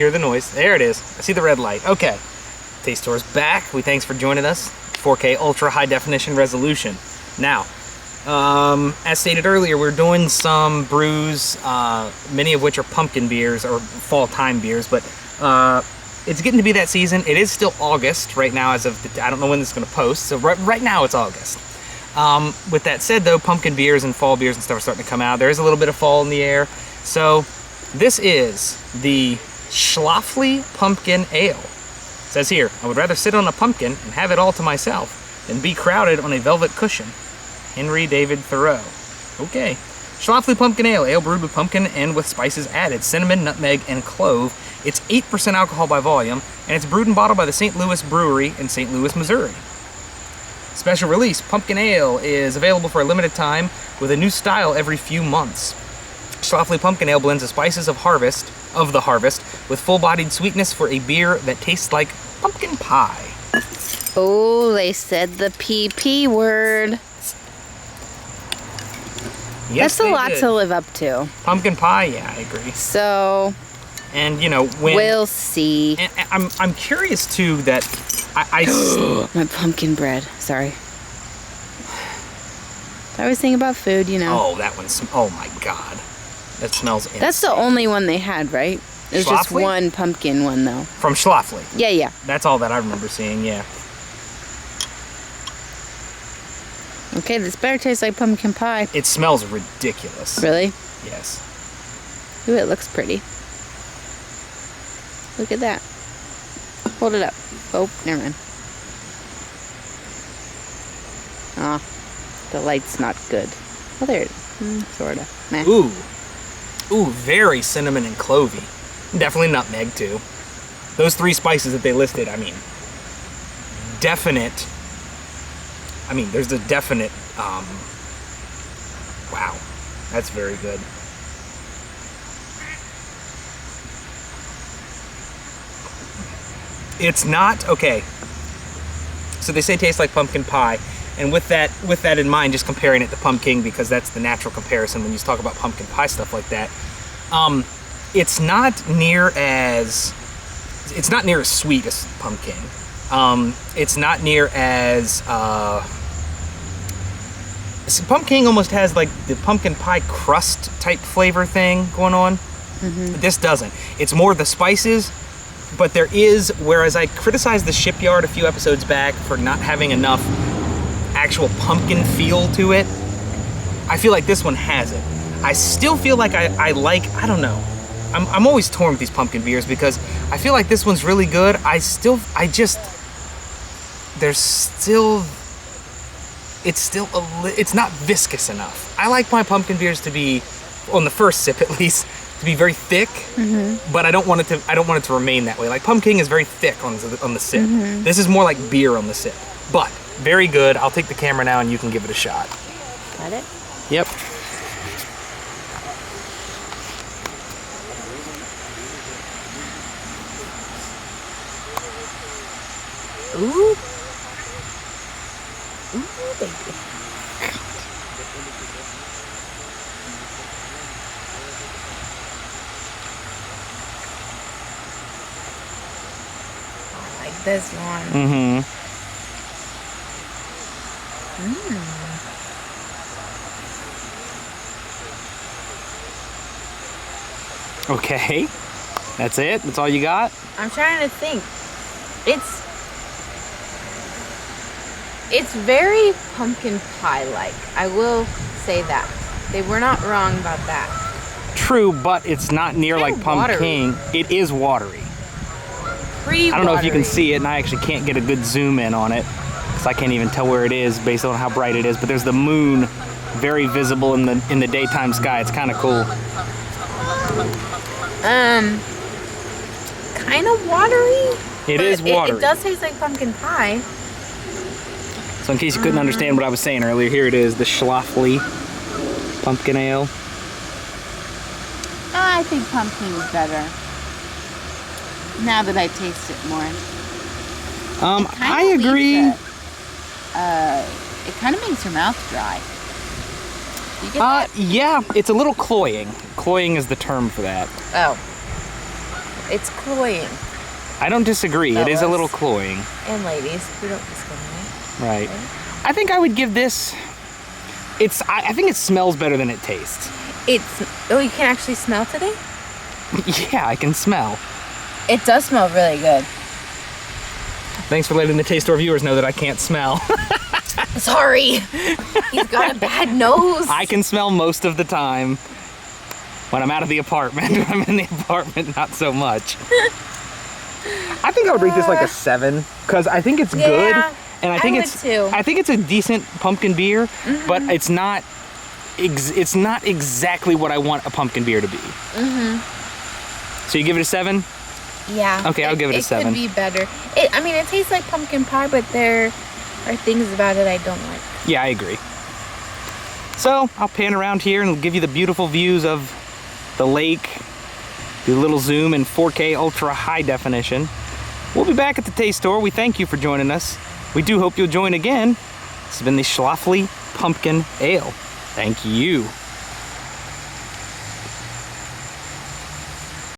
Hear the noise. There it is. I see the red light. Okay. Taste Tour's back. We thanks for joining us. 4K ultra high definition resolution. Now, as stated earlier, we're doing some brews, many of which are pumpkin beers or fall time beers, but it's getting to be that season. It is still August right now as of I don't know when this is going to post, so right now it's August. With that said though, pumpkin beers and fall beers and stuff are starting to come out. There is a little bit of fall in the air. So this is the Schlafly Pumpkin Ale. It says here, I would rather sit on a pumpkin and have it all to myself than be crowded on a velvet cushion. Henry David Thoreau. Okay. Schlafly Pumpkin Ale, ale brewed with pumpkin and with spices added, cinnamon, nutmeg, and clove. It's 8% alcohol by volume, and it's brewed and bottled by the St. Louis Brewery in St. Louis, Missouri. Special release, Pumpkin Ale is available for a limited time with a new style every few months. Schlafly Pumpkin Ale blends the spices of the harvest with full-bodied sweetness for a beer that tastes like pumpkin pie. Oh, they said the PP word. Yes, that's a lot to live up to. Pumpkin pie, yeah, I agree. So, and you know, when we'll see. And I'm curious too that I my pumpkin bread. Sorry. I was thinking about food, you know. Oh, that one's. Oh my God, that smells. Insane. That's the only one they had, right? There's just one pumpkin one though. From Schlafly. Yeah, yeah. That's all that I remember seeing. Yeah. Okay, this better taste like pumpkin pie. It smells ridiculous. Really? Yes. Ooh, it looks pretty. Look at that. Hold it up. Oh, never mind. Ah, the light's not good. Oh, there it is. Sorta. Meh. Ooh. Ooh, very cinnamon and clovey. Definitely nutmeg, too. Those three spices that they listed, I mean, definite... I mean, there's a definite, wow, that's very good. It's not, okay, so they say it tastes like pumpkin pie, and with that in mind, just comparing it to pumpkin, because that's the natural comparison when you talk about pumpkin pie stuff like that, it's not near as sweet as pumpkin. It's not near as, pumpkin almost has like the pumpkin pie crust type flavor thing going on. This doesn't. It's more the spices, but there is, whereas I criticized the Shipyard a few episodes back for not having enough actual pumpkin feel to it, I feel like this one has it. I still feel like I don't know. I'm always torn with these pumpkin beers because I feel like this one's really good. It's not viscous enough. I like my pumpkin beers to be, on the first sip at least, to be very thick, but I don't want it to remain that way. Like pumpkin is very thick on the sip. This is more like beer on the sip, but very good. I'll take the camera now and you can give it a shot. Got it? Yep. Ooh. Ooh, baby. I like this one. Okay. That's it? That's all you got? I'm trying to think. It's very pumpkin pie-like. I will say that. They were not wrong about that. True, but it's not near like pumpkin. It is watery. I don't know if you can see it, and I actually can't get a good zoom in on it because I can't even tell where it is based on how bright it is. But there's the moon, very visible in the daytime sky. It's kind of cool. Kind of watery. It is watery. It does taste like pumpkin pie. So in case you couldn't understand what I was saying earlier, here it is, the Schlafly Pumpkin Ale. I think pumpkin is better. Now that I taste it more. I agree. It kind of makes your mouth dry. You get that? Yeah, it's a little cloying. Cloying is the term for that. Oh. It's cloying. I don't disagree. It is a Fellas. little cloying. And ladies, we don't discriminate. Right. I think I would give this. I think it smells better than it tastes. Oh, you can actually smell today? Yeah, I can smell. It does smell really good. Thanks for letting the taste store viewers know that I can't smell. Sorry. He's got a bad nose. I can smell most of the time when I'm out of the apartment. When I'm in the apartment, not so much. I think I would rate this like a 7 because I think it's good, and I think it's a decent pumpkin beer, but it's not exactly what I want a pumpkin beer to be. So you give it a 7? Yeah. Okay, I'll give it a 7. It could be better. It tastes like pumpkin pie, but there are things about it I don't like. Yeah, I agree. So I'll pan around here and give you the beautiful views of the lake. Do a little zoom in 4K ultra high definition. We'll be back at the taste store. We thank you for joining us. We do hope you'll join again. This has been the Schlafly Pumpkin Ale. Thank you.